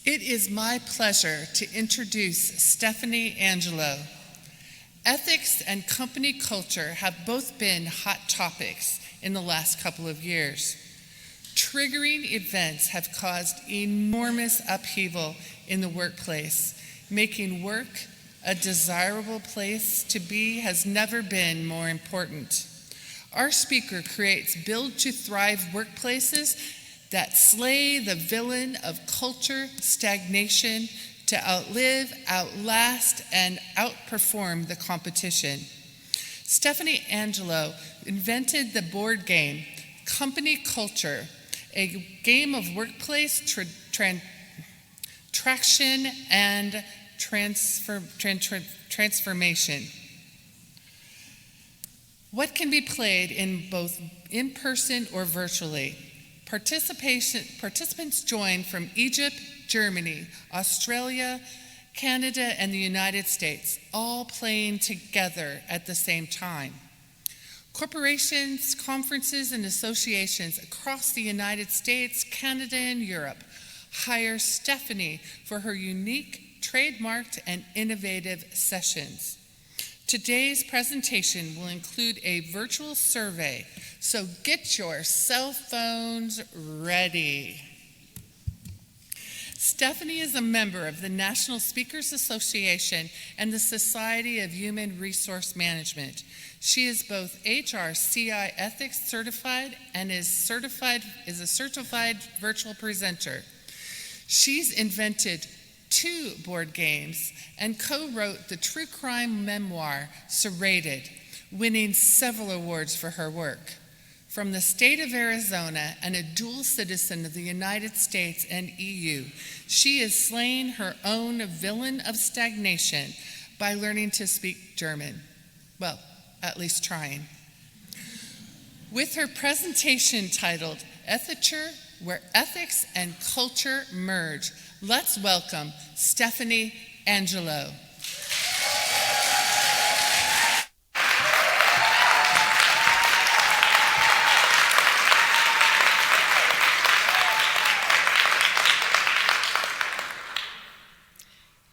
It is my pleasure to introduce Stephanie Angelo. Ethics and company culture have both been hot topics in the last couple of years. Triggering events have caused enormous upheaval in the workplace. Making work a desirable place to be has never been more important. Our speaker creates Build to Thrive workplaces that slay the villain of culture stagnation to outlive, outlast, and outperform the competition. Stephanie Angelo invented the board game, Company Culture, a game of workplace traction and transformation. What can be played in both in-person or virtually? Participants join from Egypt, Germany, Australia, Canada, and the United States, all playing together at the same time. Corporations, conferences, and associations across the United States, Canada, and Europe hire Stephanie for her unique, trademarked, and innovative sessions. Today's presentation will include a virtual survey, so get your cell phones ready. Stephanie is a member of the National Speakers Association and the Society of Human Resource Management. She is both HRCI Ethics certified and is a certified virtual presenter. She's invented 2 board games and co-wrote the true crime memoir, Serrated, winning several awards for her work. From the state of Arizona and a dual citizen of the United States and EU, she is slaying her own villain of stagnation by learning to speak German. Well, at least trying. With her presentation titled Ethiture, Where Ethics and Culture Merge, let's welcome Stephanie Angelo.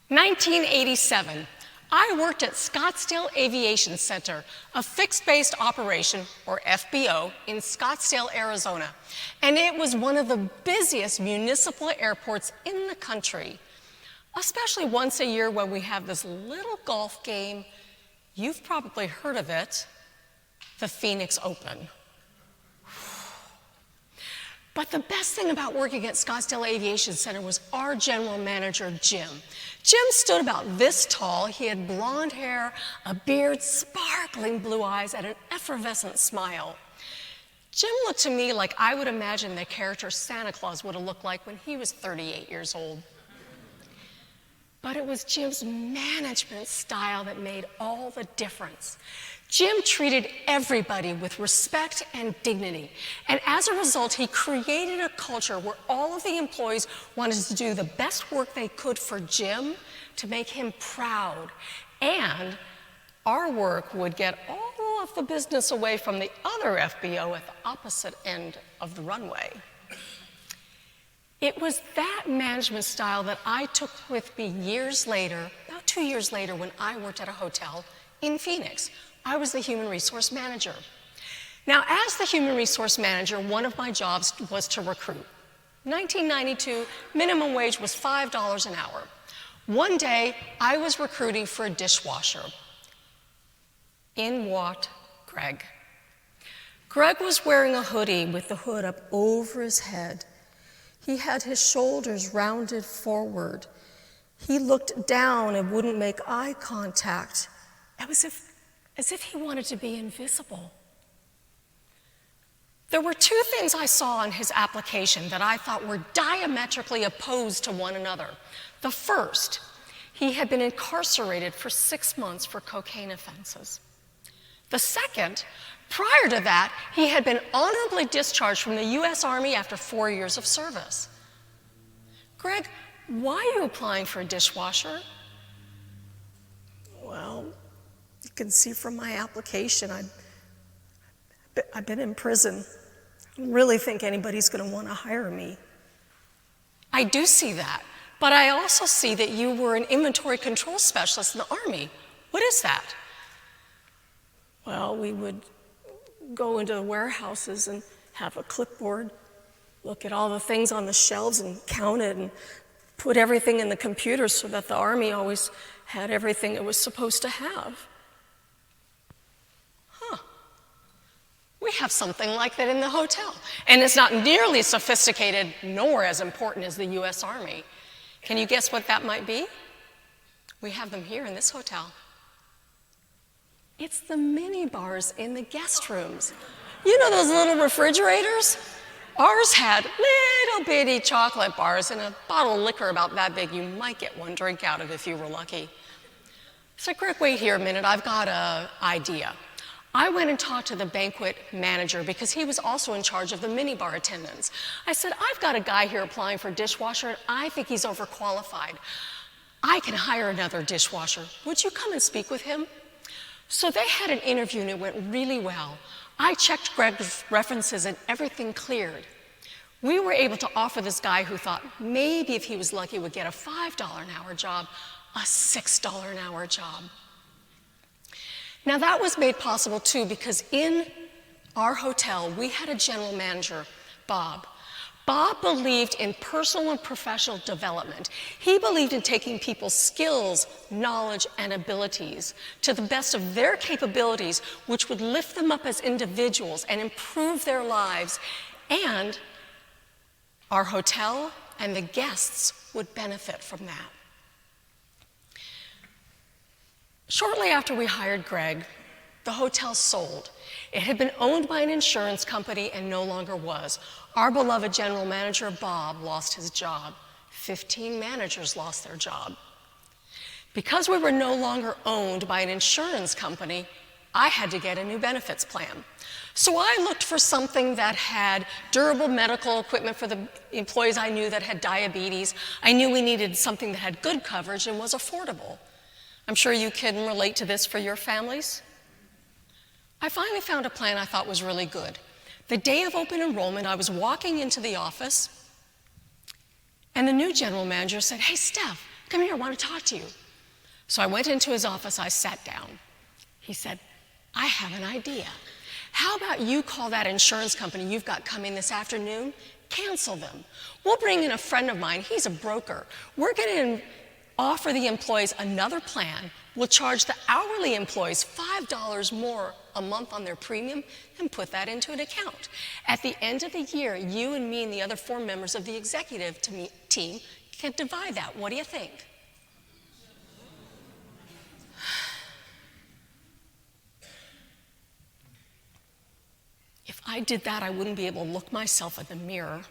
In 1987, I worked at Scottsdale Aviation Center, a fixed-based operation, or FBO, in Scottsdale, Arizona. And it was one of the busiest municipal airports in the country, especially once a year when we have this little golf game. You've probably heard of it, the Phoenix Open. But the best thing about working at Scottsdale Aviation Center was our general manager, Jim. Jim stood about this tall. He had blonde hair, a beard, sparkling blue eyes, and an effervescent smile. Jim looked to me like I would imagine the character Santa Claus would have looked like when he was 38 years old. But it was Jim's management style that made all the difference. Jim treated everybody with respect and dignity. And as a result, he created a culture where all of the employees wanted to do the best work they could for Jim to make him proud. And our work would get all of the business away from the other FBO at the opposite end of the runway. It was that management style that I took with me years later, about 2 years later, when I worked at a hotel in Phoenix. I was the human resource manager. Now, as the human resource manager, one of my jobs was to recruit. 1992, minimum wage was $5 an hour. One day, I was recruiting for a dishwasher. In walked Greg. Greg was wearing a hoodie with the hood up over his head. He had his shoulders rounded forward. He looked down and wouldn't make eye contact. It was as if he wanted to be invisible. There were 2 things I saw on his application that I thought were diametrically opposed to one another. The first, he had been incarcerated for 6 months for cocaine offenses. The second, prior to that, he had been honorably discharged from the U.S. Army after 4 years of service. Greg, why are you applying for a dishwasher? Well, you can see from my application, I've been in prison. I don't really think anybody's going to want to hire me. I do see that, But I also see that you were an inventory control specialist in the Army. What is that? Well, we would go into the warehouses and have a clipboard, look at all the things on the shelves and count it and put everything in the computer so that the Army always had everything it was supposed to have. We have something like that in the hotel. And it's not nearly as sophisticated nor as important as the US Army. Can you guess what that might be? We have them here in this hotel. It's the mini bars in the guest rooms. You know those little refrigerators? Ours had little bitty chocolate bars and a bottle of liquor about that big. You might get one drink out of if you were lucky. So Greg, wait here a minute. I've got an idea. I went and talked to the banquet manager because he was also in charge of the minibar attendants. I said, I've got a guy here applying for dishwasher and I think he's overqualified. I can hire another dishwasher. Would you come and speak with him? So they had an interview and it went really well. I checked Greg's references and everything cleared. We were able to offer this guy who thought maybe if he was lucky would get a $5 an hour job, a $6 an hour job. Now that was made possible too because in our hotel we had a general manager, Bob. Bob believed in personal and professional development. He believed in taking people's skills, knowledge, and abilities to the best of their capabilities, which would lift them up as individuals and improve their lives, and our hotel and the guests would benefit from that. Shortly after we hired Greg, the hotel sold. It had been owned by an insurance company and no longer was. Our beloved general manager, Bob, lost his job. 15 managers lost their job. Because we were no longer owned by an insurance company, I had to get a new benefits plan. So I looked for something that had durable medical equipment for the employees I knew that had diabetes. I knew we needed something that had good coverage and was affordable. I'm sure you can relate to this for your families. I finally found a plan I thought was really good. The day of open enrollment, I was walking into the office, and the new general manager said, "Hey, Steph, come here, I want to talk to you." So I went into his office, I sat down. He said, "I have an idea. How about you call that insurance company you've got coming this afternoon, cancel them. We'll bring in a friend of mine, he's a broker. We're going to offer the employees another plan. We'll charge the hourly employees $5 more a month on their premium and put that into an account. At the end of the year, you and me and the other 4 members of the executive team can divide that. What do you think?" If I did that, I wouldn't be able to look myself in the mirror.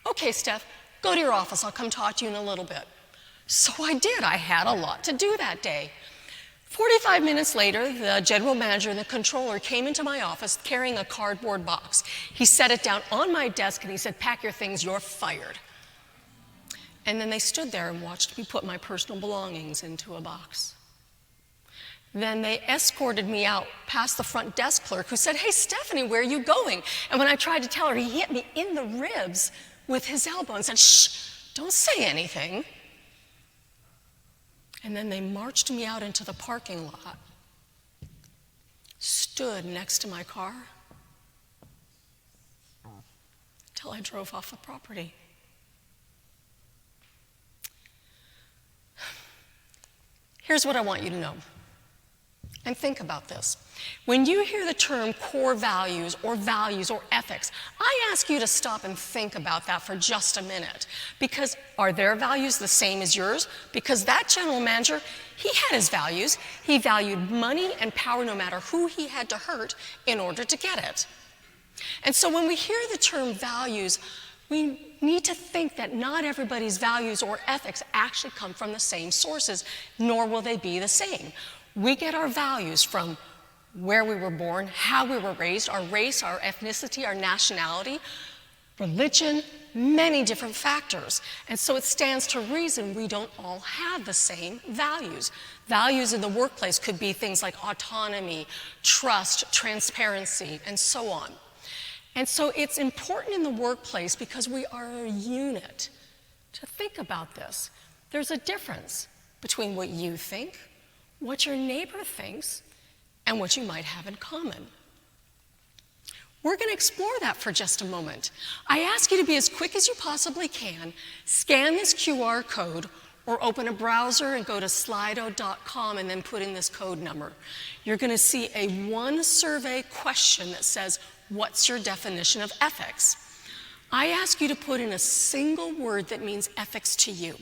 "Okay, Steph, go to your office. I'll come talk to you in a little bit." So I did. I had a lot to do that day. 45 minutes later, the general manager and the controller came into my office carrying a cardboard box. He set it down on my desk and he said, "Pack your things, you're fired." And then they stood there and watched me put my personal belongings into a box. Then they escorted me out past the front desk clerk who said, "Hey, Stephanie, where are you going?" And when I tried to tell her, he hit me in the ribs with his elbow and said, "Shh, don't say anything." And then they marched me out into the parking lot, stood next to my car, till I drove off the property. Here's what I want you to know. And think about this. When you hear the term core values or ethics, I ask you to stop and think about that for just a minute. Because are their values the same as yours? Because that general manager, he had his values. He valued money and power no matter who he had to hurt in order to get it. And so when we hear the term values, we need to think that not everybody's values or ethics actually come from the same sources, nor will they be the same. We get our values from where we were born, how we were raised, our race, our ethnicity, our nationality, religion, many different factors. And so it stands to reason we don't all have the same values. Values in the workplace could be things like autonomy, trust, transparency, and so on. And so it's important in the workplace because we are a unit. to think about this. There's a difference between what you think, what your neighbor thinks, and what you might have in common. We're going to explore that for just a moment. I ask you to be as quick as you possibly can, scan this QR code, or open a browser and go to slido.com and then put in this code number. You're going to see a one survey question that says, what's your definition of ethics? I ask you to put in a single word that means ethics to you.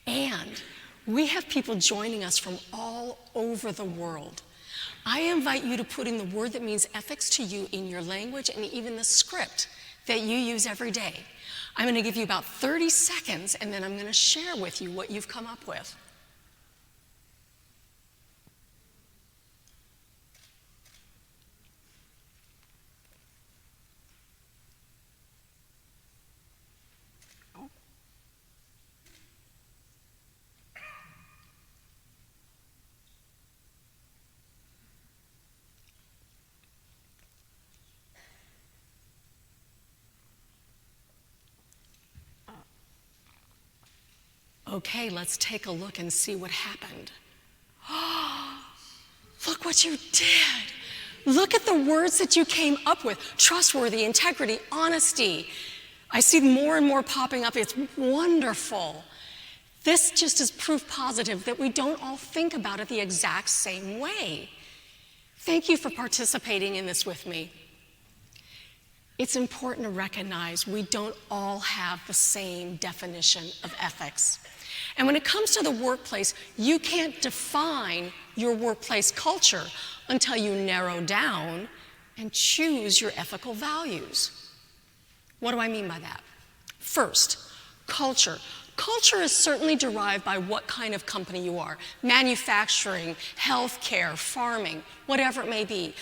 And we have people joining us from all over the world. I invite you to put in the word that means ethics to you in your language and even the script that you use every day. I'm going to give you about 30 seconds, and then I'm going to share with you what you've come up with. Okay, let's take a look and see what happened. Look what you did. Look at the words that you came up with. Trustworthy, integrity, honesty. I see more and more popping up. It's wonderful. This just is proof positive that we don't all think about it the exact same way. Thank you for participating in this with me. It's important to recognize we don't all have the same definition of ethics. And when it comes to the workplace, you can't define your workplace culture until you narrow down and choose your ethical values. What do I mean by that? First, culture. Culture is certainly derived by what kind of company you are. Manufacturing, healthcare, farming, whatever it may be.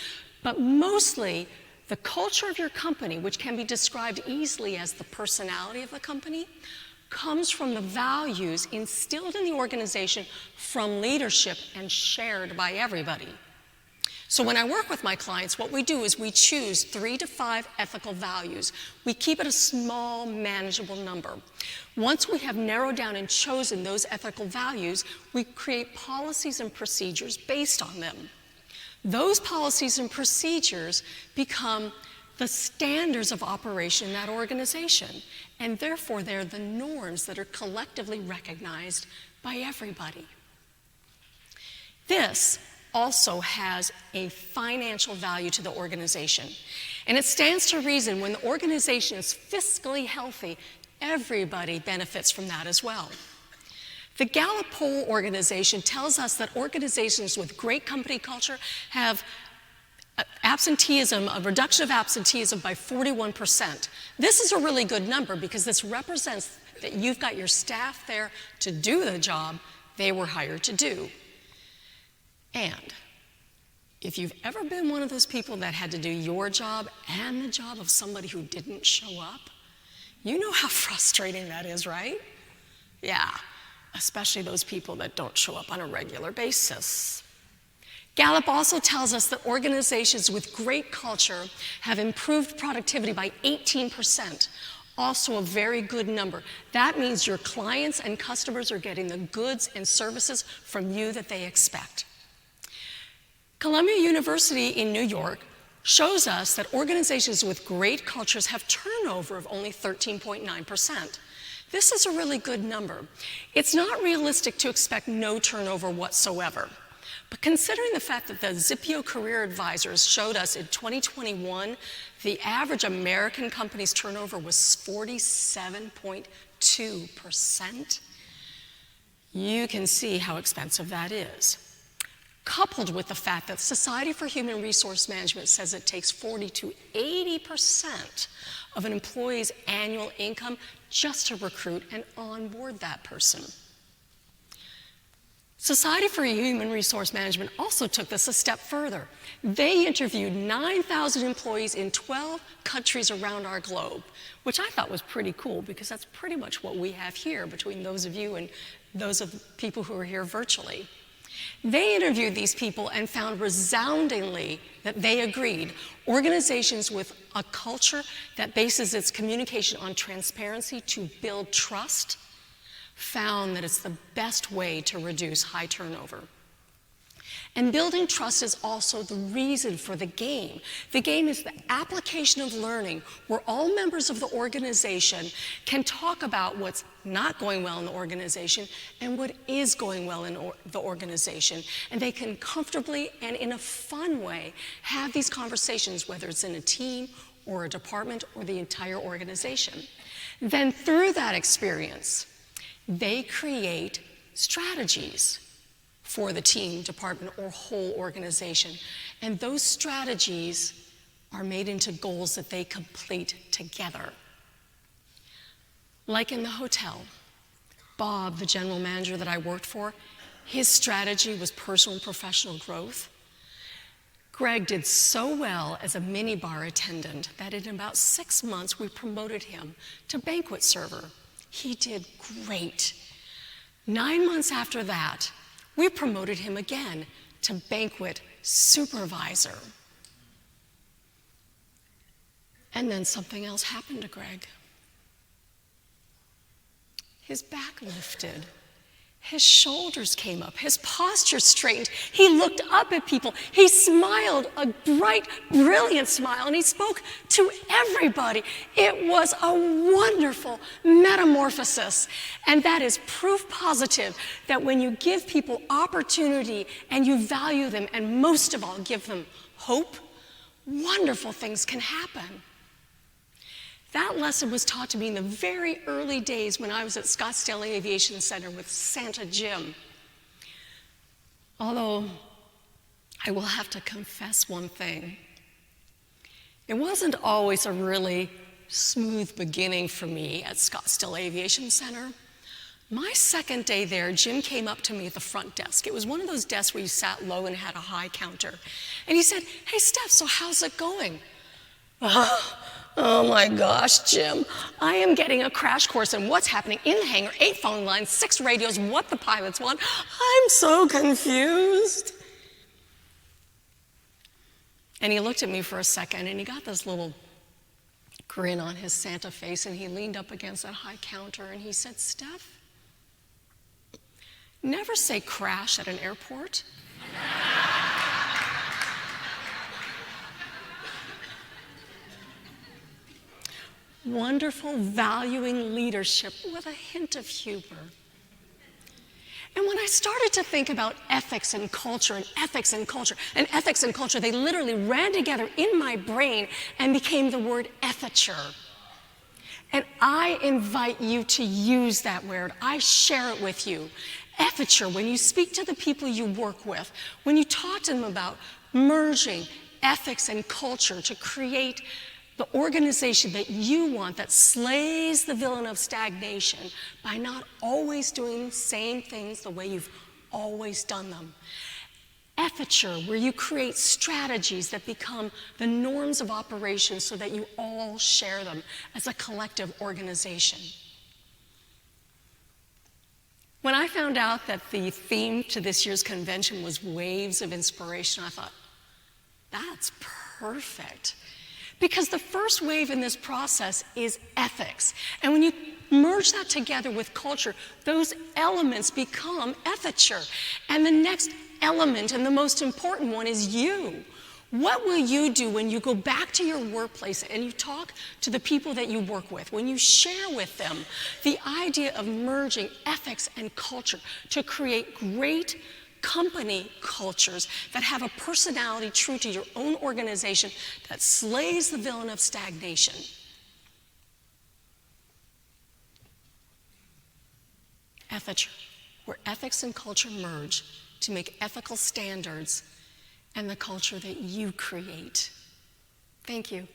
But mostly, the culture of your company, which can be described easily as the personality of the company, comes from the values instilled in the organization from leadership and shared by everybody. So when I work with my clients, what we do is we choose 3 to 5 ethical values. We keep it a small, manageable number. Once we have narrowed down and chosen those ethical values, we create policies and procedures based on them. Those policies and procedures become the standards of operation in that organization, and therefore they're the norms that are collectively recognized by everybody. This also has a financial value to the organization, and it stands to reason when the organization is fiscally healthy, everybody benefits from that as well. The Gallup poll organization tells us that organizations with great company culture have absenteeism, a reduction of absenteeism by 41%. This is a really good number because this represents that you've got your staff there to do the job they were hired to do. And if you've ever been one of those people that had to do your job and the job of somebody who didn't show up, you know how frustrating that is, right? Yeah, especially those people that don't show up on a regular basis. Gallup also tells us that organizations with great culture have improved productivity by 18%, also a very good number. That means your clients and customers are getting the goods and services from you that they expect. Columbia University in New York shows us that organizations with great cultures have turnover of only 13.9%. This is a really good number. It's not realistic to expect no turnover whatsoever. But considering the fact that the Zipio Career Advisors showed us in 2021, the average American company's turnover was 47.2%, you can see how expensive that is. Coupled with the fact that Society for Human Resource Management says it takes 40 to 80% of an employee's annual income just to recruit and onboard that person. Society for Human Resource Management also took this a step further. They interviewed 9,000 employees in 12 countries around our globe, which I thought was pretty cool because that's pretty much what we have here between those of you and those of the people who are here virtually. They interviewed these people and found resoundingly that they agreed organizations with a culture that bases its communication on transparency to build trust found that it's the best way to reduce high turnover. And building trust is also the reason for the game. The game is the application of learning where all members of the organization can talk about what's not going well in the organization and what is going well in the organization. And they can comfortably and in a fun way have these conversations, whether it's in a team or a department or the entire organization. Then through that experience, they create strategies for the team, department, or whole organization. And those strategies are made into goals that they complete together. Like in the hotel, Bob, the general manager that I worked for, his strategy was personal and professional growth. Greg did so well as a minibar attendant that in about 6 months we promoted him to banquet server. He did great. 9 months after that, we promoted him again to banquet supervisor. And then something else happened to Greg. His back lifted. His shoulders came up. His posture straightened. He looked up at people. He smiled, a bright, brilliant smile, and he spoke to everybody. It was a wonderful metamorphosis. And that is proof positive that when you give people opportunity and you value them, and most of all, give them hope, wonderful things can happen. That lesson was taught to me in the very early days when I was at Scottsdale Aviation Center with Santa Jim. Although, I will have to confess one thing. It wasn't always a really smooth beginning for me at Scottsdale Aviation Center. My second day there, Jim came up to me at the front desk. It was one of those desks where you sat low and had a high counter. And he said, "Hey, Steph, so how's it going?" Oh my gosh, Jim, I am getting a crash course in what's happening in the hangar, 8 phone lines, 6 radios, what the pilots want. I'm so confused. And he looked at me for a second and he got this little grin on his Santa face and he leaned up against that high counter and he said, "Steph, never say crash at an airport." Wonderful, valuing leadership with a hint of humor. And when I started to think about ethics and culture, and ethics and culture, and ethics and culture, they literally ran together in my brain and became the word ethiture. And I invite you to use that word. I share it with you. Ethiture, when you speak to the people you work with, when you talk to them about merging ethics and culture to create the organization that you want, that slays the villain of stagnation by not always doing the same things the way you've always done them. Ethiture, where you create strategies that become the norms of operation so that you all share them as a collective organization. When I found out that the theme to this year's convention was Waves of Inspiration, I thought, that's perfect. Because the first wave in this process is ethics. And when you merge that together with culture, those elements become ethiture. And the next element, and the most important one, is you. What will you do when you go back to your workplace and you talk to the people that you work with, when you share with them the idea of merging ethics and culture to create great company cultures that have a personality true to your own organization that slays the villain of stagnation? Ethiture, where ethics and culture merge to make ethical standards and the culture that you create. Thank you.